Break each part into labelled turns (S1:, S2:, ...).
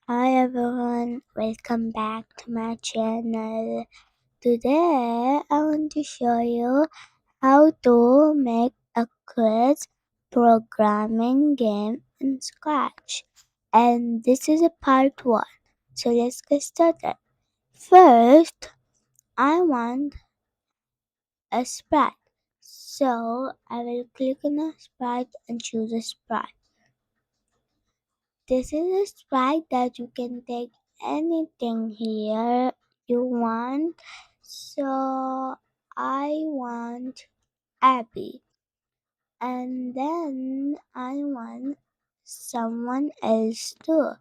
S1: Hi everyone, welcome back to my channel. Today I want to show you how to make a quiz programming game in Scratch. And this is a part 1. So let's get started. First, I want a sprite. So I will click on a sprite and choose a sprite. This is a sprite that you can take anything here you want. So I want Abby. And then I want someone else too.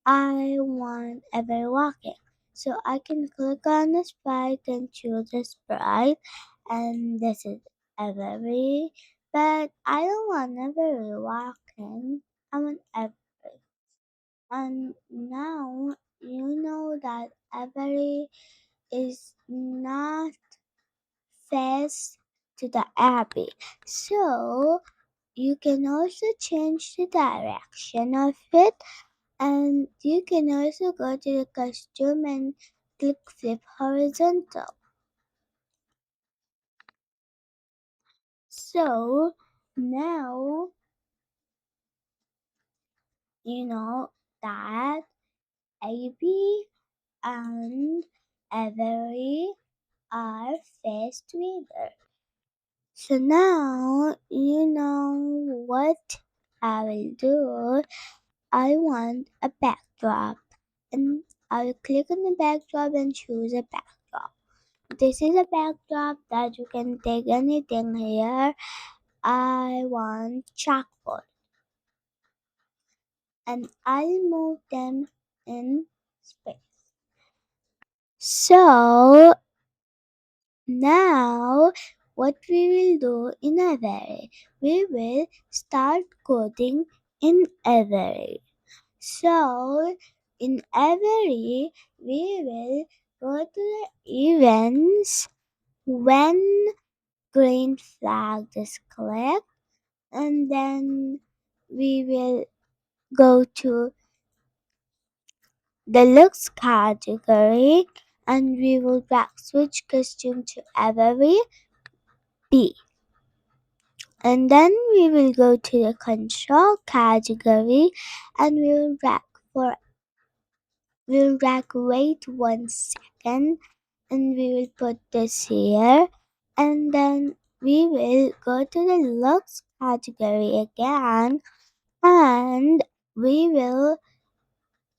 S1: I want Ever Walking. So I can click on the sprite and choose a sprite. And this is Every. But I don't want Ever Walking. I want Ever. And now you know that Avery is not fast to the Abbey. So you can also change the direction of it, and you can also go to the costume and click flip horizontal. So now you know that Abby and Avery are faced together. So now you know what I will do. I want a backdrop, and I will click on the backdrop and choose a backdrop. This is a backdrop that you can take anything here. I want chalkboard, and I'll move them in space. So now, what we will do in Every, we will start coding in Every. So, in Every, we will go to the events when green flag is clicked, and then we will go to the looks category, and we will drag switch costume to Every B. And then we will go to the control category, and we'll drag wait 1 second, and we will put this here, and then we will go to the looks category again, and we will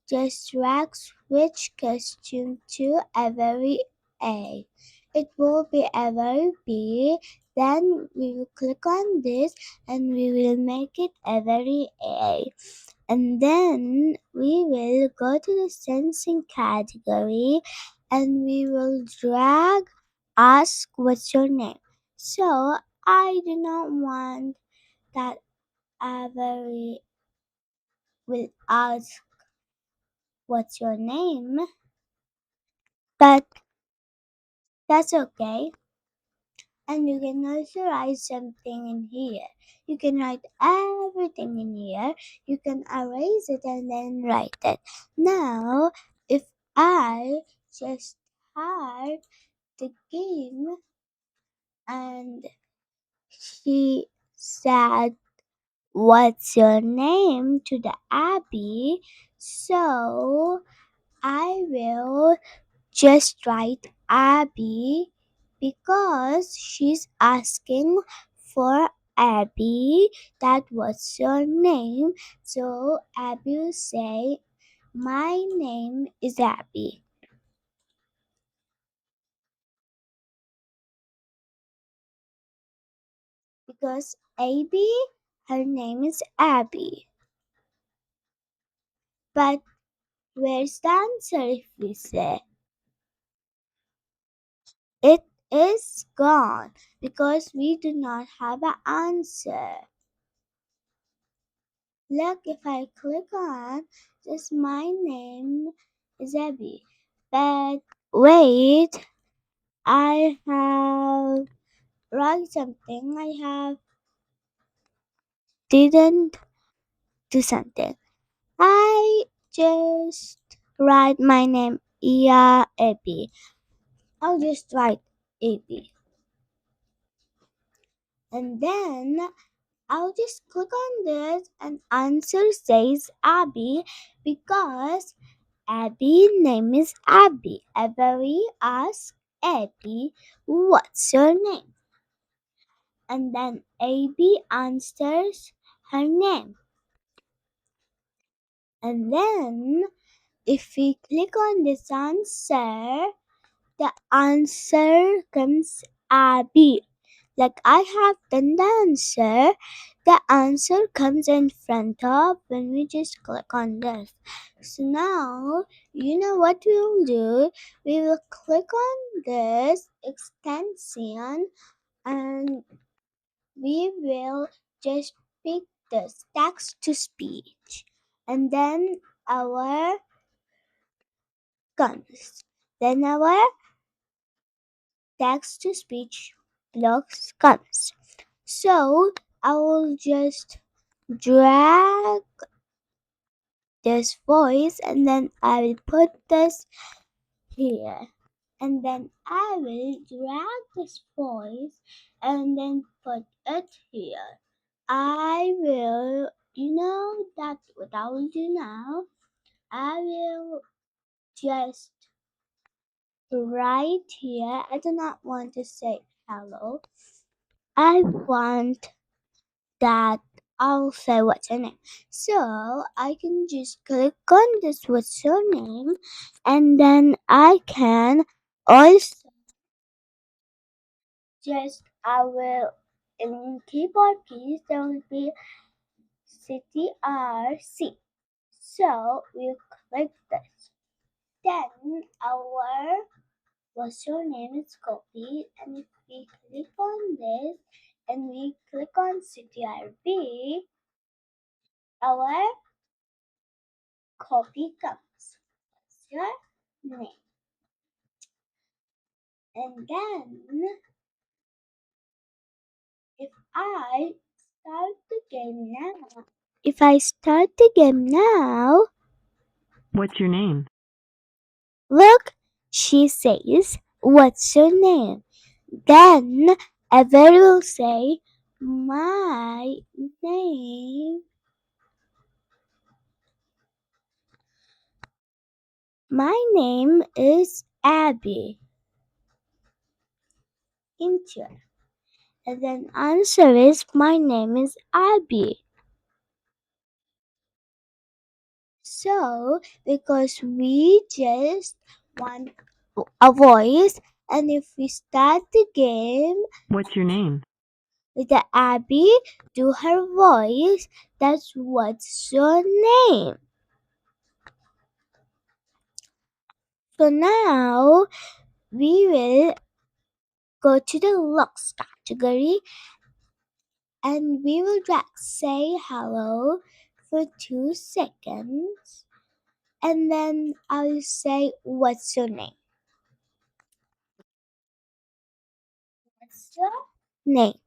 S1: just drag switch costume to every A. It will be every B. Then we will click on this and we will make it every A. And then we will go to the sensing category and we will drag ask what's your name. So I do not want that every will ask what's your name, but that's okay. And you can also write something in here. You can write everything in here. You can erase it and then write it. Now, if I just start the game and she said, "What's your name?" to the Abby, so I will just write Abby because she's asking for Abby. That was your name. So Abby will say, "My name is Abby." Because Abby, her name is Abby. But where's the answer if we say? It is gone because we do not have an answer. Look, if I click on this, my name is Abby. But wait, I have wrong something. I have didn't do something. I just write my name, Iya Abby. I'll just write Abby. And then I'll just click on this and answer says Abby because Abby name is Abby. Avery asks Abby, what's your name? And then Abby answers her name. And then if we click on this answer, the answer comes Abby. Like I have done the answer comes in front of when we just click on this. So now, you know what we will do? We will click on this extension and we will just pick this text to speech. And then our comes. Then our text to speech blocks comes. So I will just drag this voice and then I will put this here. And then I will drag this voice and then put it here. I will, that's what I will do now. I will just write here. I do not want to say hello. I want that I'll say what's your name. So I can just click on this what's your name and then I can also just I will in keyboard keys there will be CTRC. So we'll click this. Then our what's your name is copied and if we click on this and we click on CTRB our copy comes. What's your name? And then if I start the game now, if I start the game now,
S2: What's your name?
S1: look, she says, what's your name? Then Ever will say, my name, my name is Abby. Enter. And then answer is, my name is Abby. So, because we just want a voice, and if we start the game
S2: What's your name?
S1: with the Abby do her voice, that's what's your name. So now we will go to the looks category and we will drag say hello for 2 seconds and then I'll say what's your name. What's your name?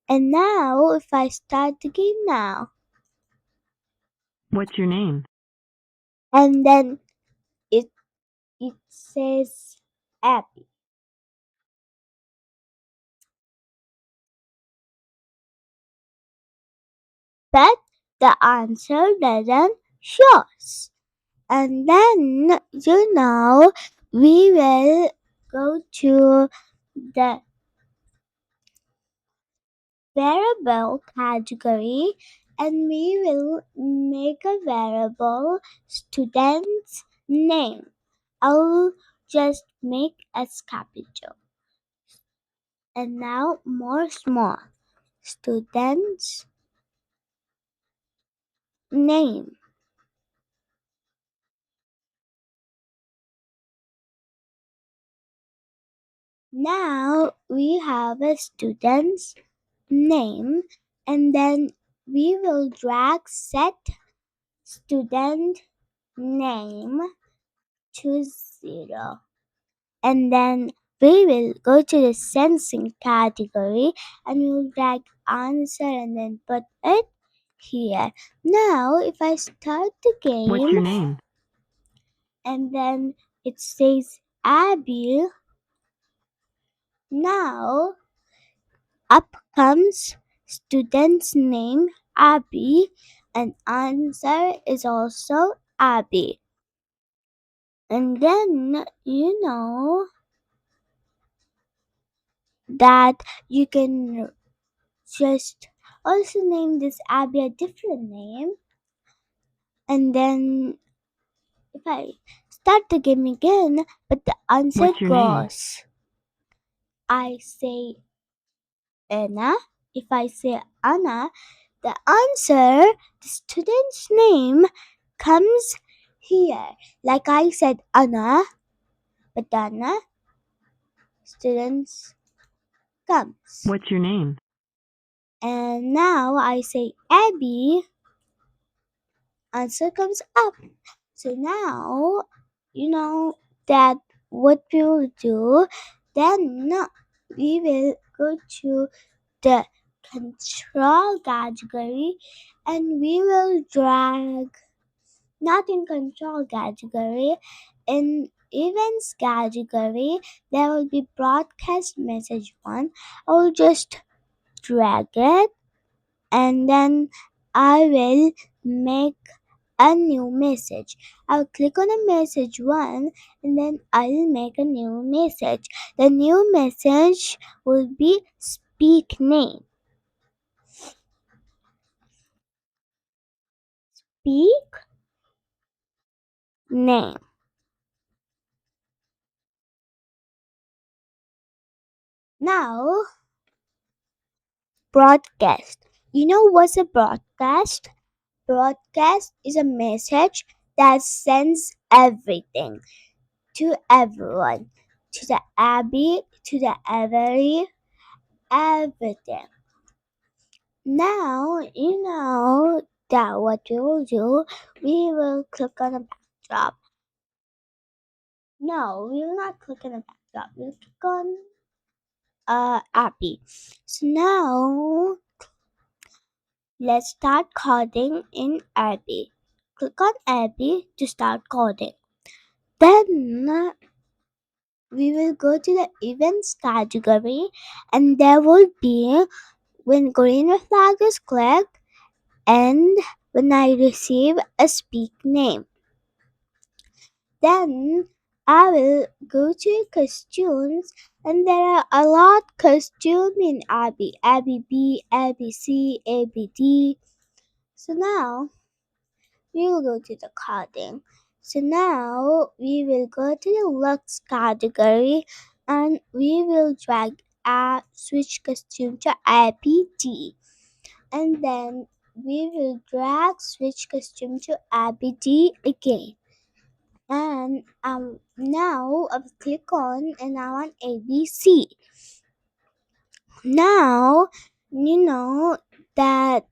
S1: And now if I start the game now
S2: What's your name?
S1: and then it says Abby. But the answer doesn't show us. And then we will go to the variable category and we will make a variable student's name. I'll just make a capital. And now more small. Student's name. Now we have a student's name and then we will drag set student name to 0 and then we will go to the sensing category and we will drag answer and then put it here. Now, if I start the
S2: What's
S1: game
S2: your name?
S1: and then it says Abby, now up comes student's name Abby and answer is also Abby. And then that you can just also name this Abby a different name. And then if I start the game again, but the answer
S2: What's your name?
S1: goes, I say Anna. If I say Anna, the answer, the student's name, comes here. Like I said Anna, but Anna, students comes.
S2: What's your name?
S1: And now I say Abby, answer comes up. So now you know that what we will do, then we will go to the control category and we will drag not in control category, in events category there will be broadcast message one. I will just drag it and then I will make a new message. I'll click on a message one and then I'll make a new message. The new message will be speak name. Speak name. Now, broadcast. You know what's a broadcast? Broadcast is a message that sends everything to everyone, to the Abby, to the Avery, everything. Now, that what we will do, we will click on a backdrop. No, we will not click on a backdrop. We'll click on Abby. So now, let's start coding in Abby. Click on Abby to start coding. Then we will go to the events category and there will be when green flag is clicked and when I receive a speak name. Then I will go to costumes and there are a lot costume in Abby. Abby B, Abby C, Abby D. So now we will go to the coding. So now we will go to the looks category and we will drag a switch costume to ABD. And then we will drag switch costume to ABD again. And now I will click on and I want ABC. Now that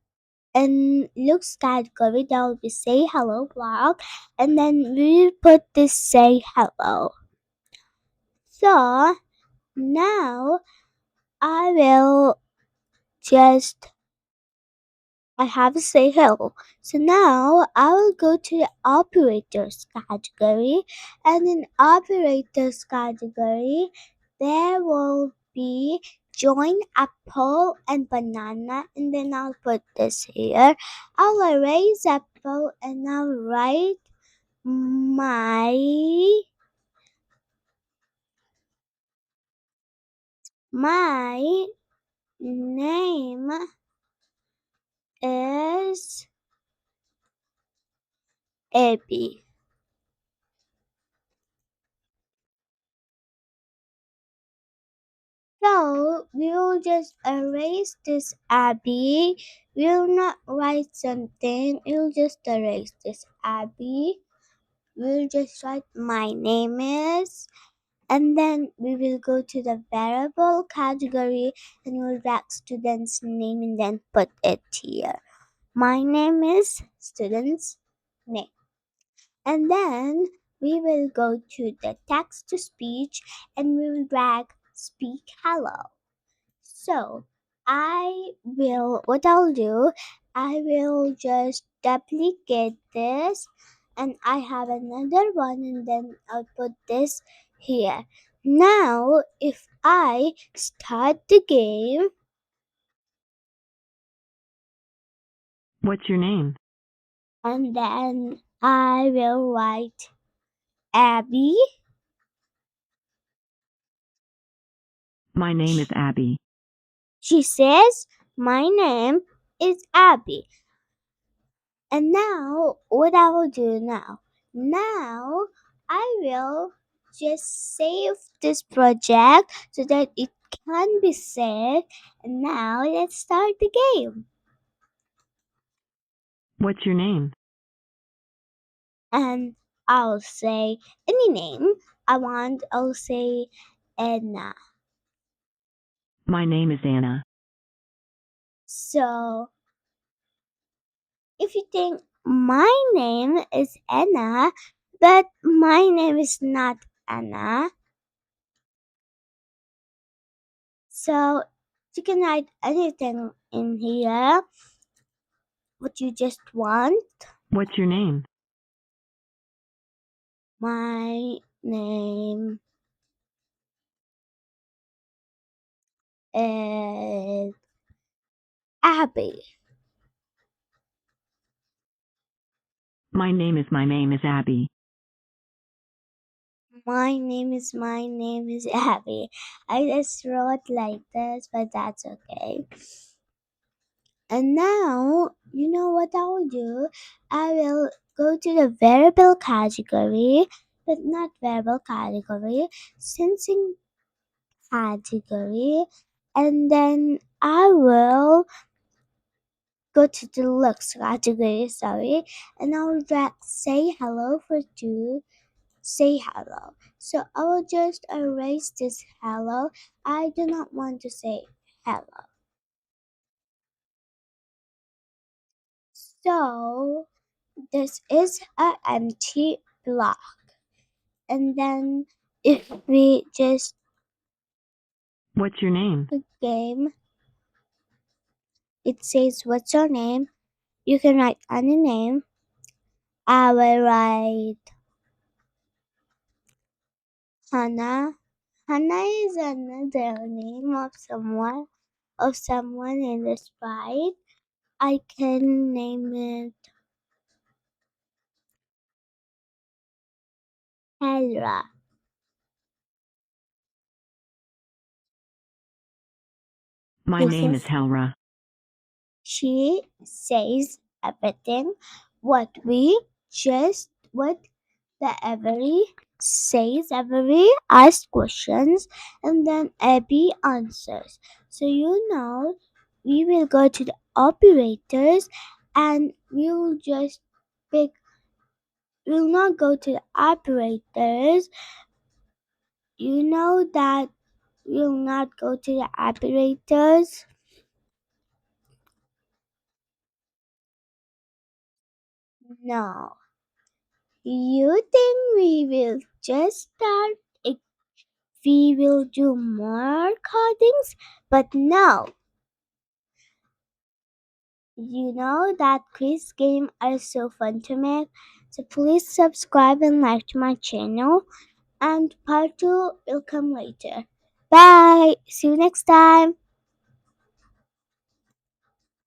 S1: and looks category that will be say hello block and then we put this say hello. So now I will just I have to say hello. So now I will go to the operators category and in operators category there will be join apple and banana and then I'll put this here. I'll erase apple and I'll write my my name is Abby. So we will just erase this Abby. We will not write something. We'll just erase this Abby. We'll just write my name is and then we will go to the variable category and we'll drag student's name and then put it here. My name is student's name. And then we will go to the text to speech and we will drag speak hello. So what I'll do, I will just duplicate this and I have another one and then I'll put this here. Now, if I start the game
S2: What's your name?
S1: and then I will write Abby,
S2: My name is Abby.
S1: she says, my name is Abby. And now, what I will do now, I will just save this project so that it can be saved. And now, let's start the game.
S2: What's your name?
S1: And I'll say any name I want. I'll say Anna.
S2: My name is Anna.
S1: So, if you think my name is Anna, but my name is not Anna, so you can write anything in here, what you just want.
S2: What's your name?
S1: My name is Abby.
S2: My name is Abby.
S1: My name is Abby. I just wrote like this, but that's okay. And now, you know what I will do? I will go to the variable category, but not variable category, sensing category, and then I will go to the looks category, sorry, and I will drag say hello for two, say hello. So I will just erase this hello. I do not want to say hello. So this is an empty block. And then if we just
S2: What's your name?
S1: the game, it says what's your name? You can write any name. I will write Hannah. Hannah is another name of someone in the sprite. I can name it Hera.
S2: My
S1: This
S2: name is
S1: is
S2: Helra.
S1: she says everything what we what the every says every asks questions and then Abby answers. So we will go to the operators and we'll just pick we'll not go to the operators. You know that we'll not go to the operators. No. You think we will just start if we will do more codings? But no. You know that quiz game are so fun to make. So please subscribe and like to my channel. And part 2 will come later. Bye. See you next time.